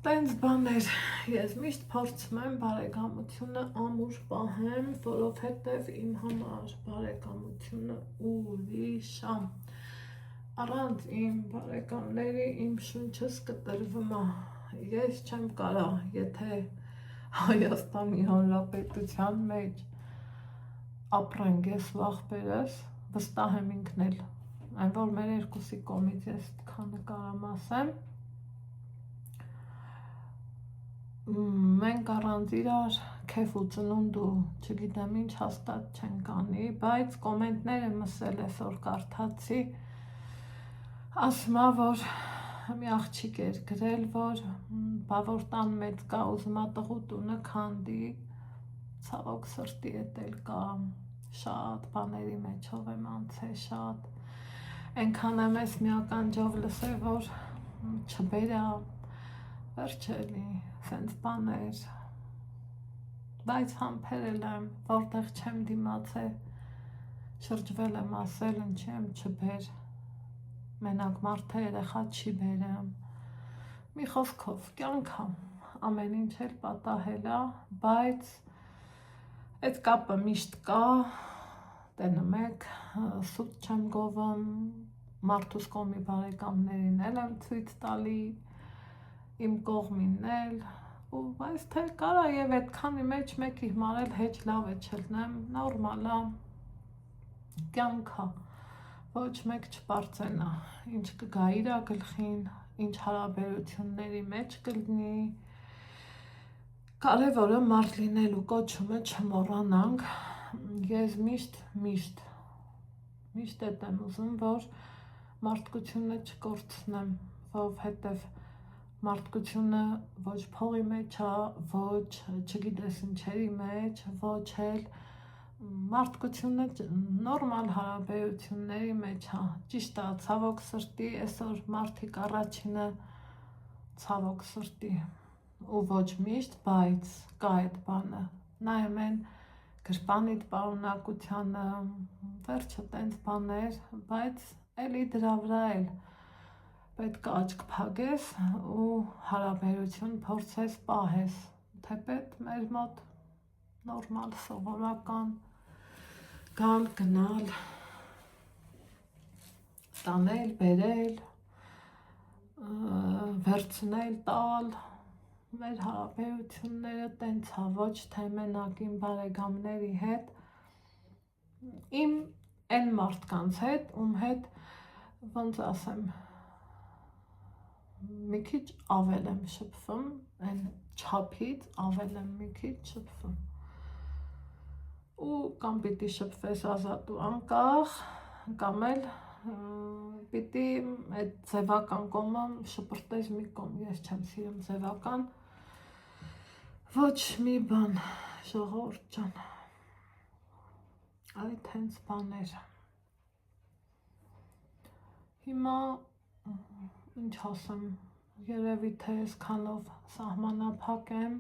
տենց բաներ, ես միշտ փորձում եմ բարեկամությունը ամուր պահեմ, որովհետև իմ համար բարեկամությունը ուրիշ ա, առանց իմ բարեկամների իմ շունչս կտրվում ա, ես չեմ կարա, եթե Հայաստանի Հանրապետության մեջ ապրենք ես ու աղբերս, վստահ եմ ինքն էլ, այն որ մեր երկուսի կողմից ես քանը կարամ ասեմ, մենք առանց իրար քեֆ ու ծնունդ ու չգիտեմ ինչ հաստատ չենք անի, բայց կոմենտները մսել այսօր կարդացի, ասում ա, որ մի աղջիկ էր գրել, որ բա որ տան մեծ կա, ուզում ա տղու տունը քանդի, ցավոք սրտի էդ էլ կա, շատ բաների մեջով եմ անցել, շատ, այնքան եմ ես մի ականջով լսել, որ չբերա, վերջելի, սենց բաներ, բայց համբերել եմ, որտեղ չեմ դիմացել, շրջվել եմ ասել, ինչի եմ չբեր, մենակ մարդը երեխա չի բերեմ, մի խոսքով, կյանք ա, ամեն ինչ էլ պատահել ա, բայց այդ կապը միշտ կա, տենում եք, սուտ չեմ գովում, մարդուս կողմի բարեկամներին էլ եմ ցույց տալի, իմ կողմին էլ, ու բայց թե կարա և այդքանի մեջ մեկի հիմար էլ հեչ լավ է չլնեմ, նորմալ ա, կյանք ա, ոչ մեկ չպարծենա, ինչ կգա իրա գլխին, ինչ հարաբերությունների մեջ կլինի, կարևորը մարդ լինելու կոչումը չմոռանանք, ես միշտ էդ եմ ուզում, որ մարդկությունը չկորցնեմ, որովհետև մարդկությունը ոչ փողի մեջ ա, ոչ չգիտես ինչերի մեջ, ոչ էլ մարդկությունը նորմալ հարաբերությունների մեջ ա, ճիշտ ա, ցավոք սրտի, այսօր մարդիկ առաջինը ցավոք սրտի ու ոչ միշտ, բայց կա այդ բանը, նայում են գրպանիդ պարունակությանը, վերջը տենց բաներ, բայց էլի դրա վրա էլ պետք է աչք փակես ու հարաբերություն փորձես պահես, թեպետ մեր մոտ նորմալ, սովորական, գալ, գնալ, տանել, բերել, վերցնել, տալ, մեր հարաբերությունները տենց է, ոչ թե մենակ իմ բարեկամների հետ, իմ այն մարդկանց հետ, ում հետ, ոնց ասեմ, մի քիչ ավել եմ շփվում, այն չափից ավել եմ մի քիչ շփվում։ Ու կամ պիտի շփվես ազատ ու անկախ, կամ էլ պիտի այդ ձևական կոմը շպրտես մի կոմ, ես չեմ սիրում ձևական, ոչ մի բան, ժողովուրդ ջան, այդ հենց բաներ։ Հիմա ինչ ասեմ, երևի թե այսքանով սահմանափակ եմ,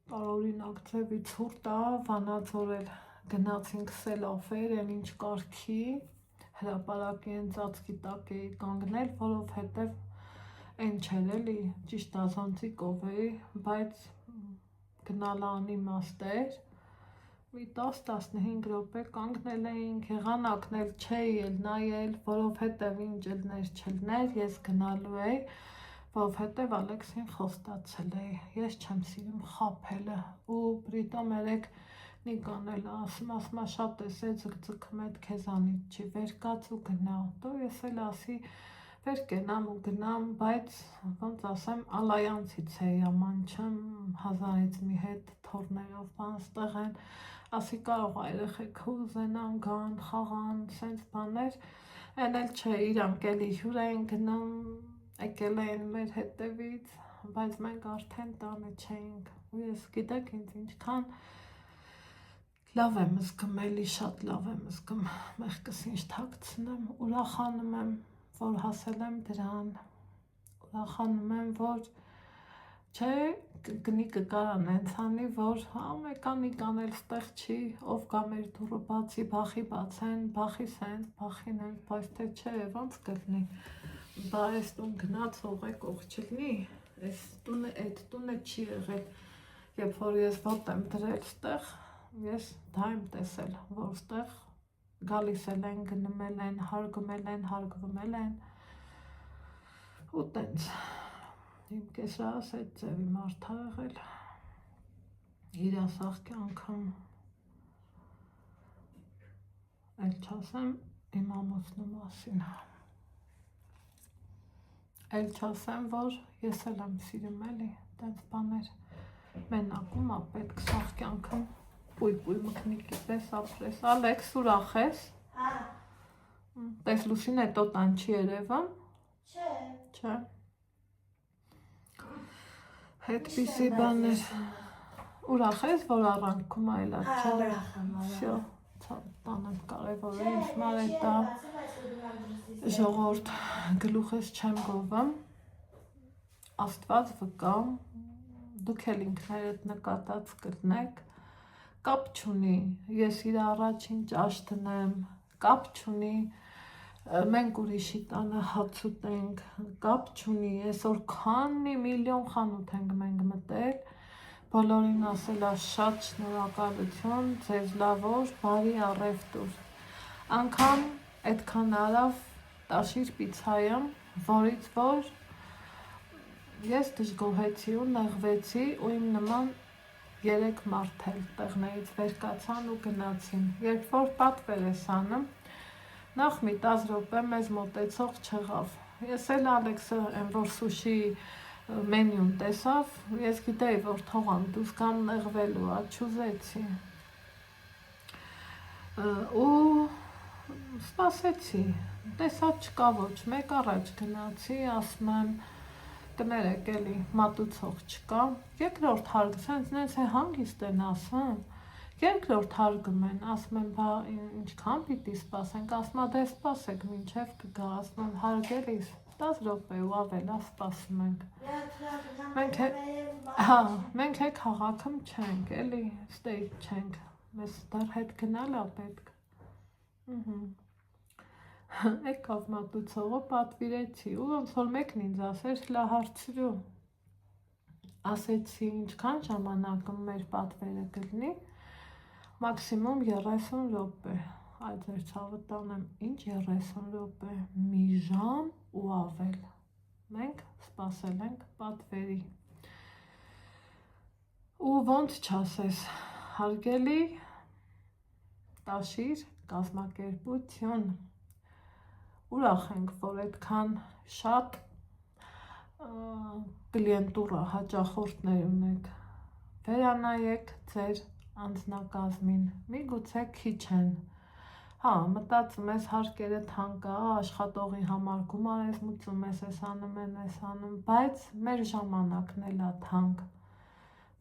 տարօրինակ ձևի ցուրտ է, Վանաձորել գնացինք սելավեր, այն ինչ կարգի, հրապարակի այն ծածկի տակ էի կանգնել, որովհետև այն չէր էլի, ճիշտ ազանցիկով էի, բայց գնալը անիմաստ էր, մի 10-15 րոպե կանգնել էինք, եղանակն էլ չէի էլ նայել, որովհետև ինչ ելներ չելներ, ես գնալու էի, որովհետև Ալեքսին խոստացել էի, ես չեմ սիրում խաբելը, ու պրիտոմ երեք Նիկան էլ ասում շատ ես է ձգձգում էդ քեզանից չի, վեր կաց ու գնա, դու ես էլ ասի վեր կենամ ու գնամ, բայց ոնց ասեմ, ալայանցից էի ամանչեմ, հազարից մի հետ թորներով բան ստեղ են, ասի կարող է երեխեք ուզենան, գան, խաղան, սենց բաներ, այն էլ չէ, իրանք էլի հյուր էին գնում, եկել էին մեր հետևից, բայց մենք արդեն տանը չէինք, ու ես գիտեք ինձ ինչքան լավ եմ զգում, էլի շատ լավ եմ զգում, մեղքս ինչ թաքցնեմ, ուրախանում եմ, որ հասել եմ դրան, ուրախանում եմ, որ չէ, կնիկը կարան հենց անի, որ մեկանիկան էլ ստեղ չի, ով կա մեր դուրը բացի, բախի բացեն, բախի սենց, բախին են, բայց թե չէ, ոնց կլինի, բա այս տուն գնաց ողեք ող չլինի, այդ տունը չի եղել, երբ որ ես ոտ եմ դրել ստեղ, ես դա եմ տեսել, որ ստեղ գալիս էլ են, գնումել են, հարգումել են, հարգվումել են, ու տենց, իմ կեսրահաս այդ ձևի մարդ ա եղել, իր ասաղ կյանքում, էլ չասեմ իմ ամուսնու մասին, էլ չասեմ, որ ես էլ եմ սիրում էլի, տենց բաներ, մենակում ա պետք սաղ կյանքում, պույպույ մկնիկի պես ապրես, Ալեքս ուրախ ես, տես լուսին է տոտան չի երևան, չէ, հետպիսի բաներ, ուրախ ես, որ առանքում այլատ չէ, շո, տանեմ կարևոր է, ինձ մար է դա, ժողորդ գլուխես չեմ գովում, աստված վկա, դուք էլ ինքներդ նկատած կլնեք, կապ չունի, ես իր առաջին ճաշտն եմ, կապ չունի, մենք ուրիշի տանը հաց ուտենք, կապ չունի, այսօր քանի միլիոն խանութ ենք մենք մտել, բոլորին ասելա շատ շնորհակալություն, ձեզ լավոր, բարի առևտուր, անգամ այդքան արավ տաշիր պիցայում, որից որ ես դժգոհեցի ու նեղվեցի ու իմ նման 3 մարդ էլ տեղներից վեր կացան ու գնացին, երբ որ պատվեր ես անում, նախ մի 10 րոպե մեզ մոտեցող չեղավ, ես էլ Ալեքսը եմ որ սուշի մենյուն տեսավ, ես գիտեի որ թողամ դուս կամ նեղվելու, աչուզեցի ու սպասեցի, տեսա չկա ոչ, մեկ առաջ գնացի, ասում եմ կներեք էլի մատուցող չկա, երկրորդ հարգս հենց է հանգիստ են ասում, երկրորդ հարգում են, ասում են բա ինչքան պիտի սպասենք, ասում է դե սպասեք մինչև կգա, ասում եմ հարգելիս 10 րոպե ու ավելա սպասում ենք, մենք է քաղաքում չենք, էլի ստեյք չենք, մեզ դար հետ գնալ ա պետք, եկավ մատուցողը պատվիրեցի ու ոնց որ մեկն ինձ ասեր լա հարցրու, ասեցի ինչքան ժամանակում մեր պատվերը կլինի, Մաքսիմում 30 րոպե, այդ ձեր ցավը տանեմ, ինչ 30 րոպե, մի ժամ ու ավել, մենք սպասել ենք պատվերի, ու ոնց չասես, հարգելի Տաշիր կազմակերպություն, ուրախ ենք, որ այդքան շատ կլիենտուրա հաճախորդներ ունեք, վերանայեք ձեր անձնակազմին, միգուցե քիչ են, հա, մտածում ես հարկերը թանկ է, աշխատողի համար գումար ես մուծում ես անում, բայց մեր ժամանակն էլ է թանկ,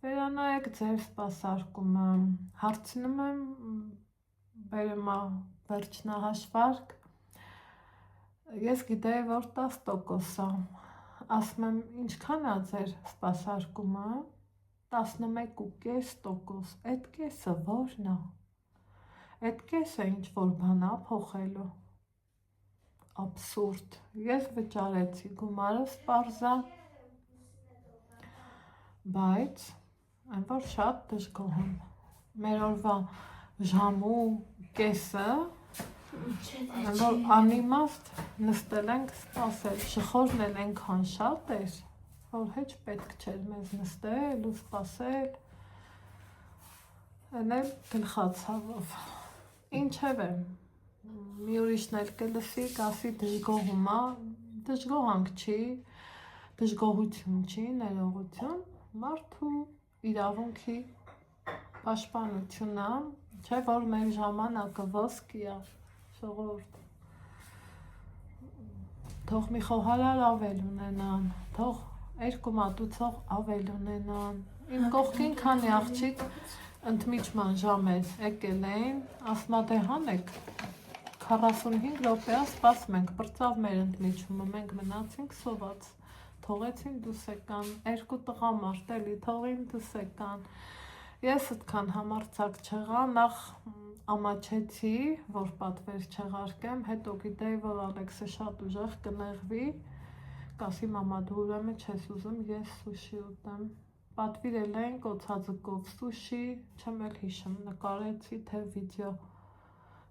վերանայեք ձեր սպասարկումը, հարցնում եմ, բերում է վերջնահաշվարկ, ես գիտեի, որ 10% է, ասում եմ, ինչքան է ձեր սպասարկումը, 11.5%, այդ կեսը որն է, այդ կեսը ինչ-որ բան է փոխելու, աբսուրդ, ես վճարեցի գումարս պարզա, բայց այն որ շատ դժգոհ եմ, մեր օրվա ժամու կեսը, այն որ անիմաստ նստել ենք սպասել, շխորն էլ ենքան շատ էր, որ հեչ պետք չէր մեզ նստել ու սպասել, են էլ գլխացավով, ինչև է, մի ուրիշն էլ կլսի, կասի դժգոհում է, դժգոհանք չի, դժգոհություն չի, ներողություն, մարդու իրավունքի պաշտպանությունն է, չէ որ մեր ժամանակը ոսկի է, ժողովուրդ, թող մի խոհարար ավել ունենան, թող 2 մատուցող ավել ունենան, իմ կողքին քանի աղջիկ ընդմիջման ժամեր եկել էին, ասում դե հանեք, 45 րոպեա սպասում ենք, բրծավ մեր ընդմիջումը, մենք մնացինք սոված, թողեցին դուս եկան, 2 տղամարդ էլի թողին դուս եկան, ես այդքան համարձակ չեղա, նախ ամաչեցի, որ պատվեր չեղարկեմ, հետո գիտեի, որ Ալեքսը շատ ուժեղ կնեղվի, կասի մամա դու ուրեմն չես ուզում, ես սուշի ուտեմ, պատվիրել են կոցածկով սուշի, չեմ էլ հիշում, նկարեցի թե վիդեո,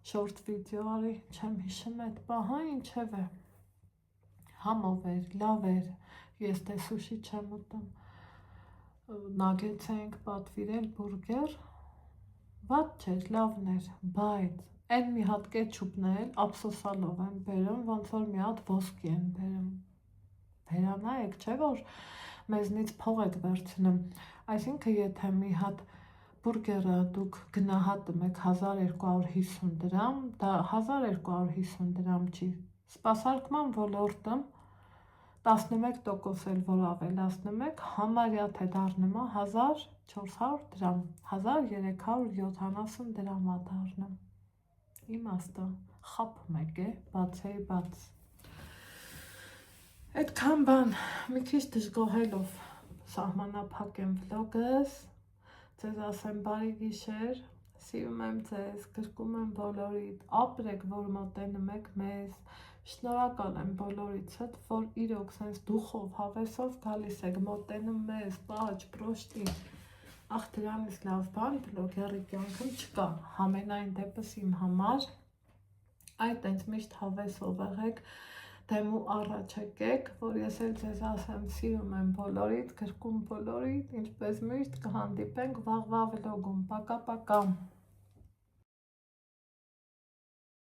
շորտ վիդեո արի, չեմ հիշում այդ պահը, ինչև է, համով էր, լավ էր, ես թե սուշի չեմ ուտում, նագեց էինք պատվիրել բուրգեր, վատ չէր, լավն էր, բայց այն մի հատ կետչուպն էլ ափսոսալով են բերում, ոնց որ մի հատ ոսկի են բերում, վերանայեք, չէ որ մեզնից փող եք վերցնում, այսինքն եթե մի հատ բուրգերը դուք գնահատում եք 1250 դրամ, դա 1250 դրամ չի, սպասարկման ոլորտում 11% էլ որ ավելացնում եք, համարյա թե դառնում է 1400 դրամ, 1370 դրամ է դառնում, իմաստը, խապում եք է, բացեի բաց, այդքան բան, մի քիչ դժգոհելով սահմանափակ եմ վլոգս, ձեզ ասեմ բարի գիշեր, սիրում եմ ձեզ, գրկում եմ բոլորիդ, ապրեք, որ մոտենում եք մեզ, շնորհակալ եմ բոլորիցդ, որ իրոք սենց դուխով, հավեսով գալիս եք, մոտենում մեզ, պաճ, պրոշտի, ախ դրանից լավ բան բլոգերի կյանքում չկա, համենայն դեպս իմ համար, այդ այնց միշտ հավեսով եղեք, դեմու առաջ եկեք, որ ես էլ ձեզ ասեմ, սիրում եմ բոլորիդ, գրկում բոլորիդ, ինչպես միշտ կհանդիպենք վաղվա վլոգում, պակա-պակա։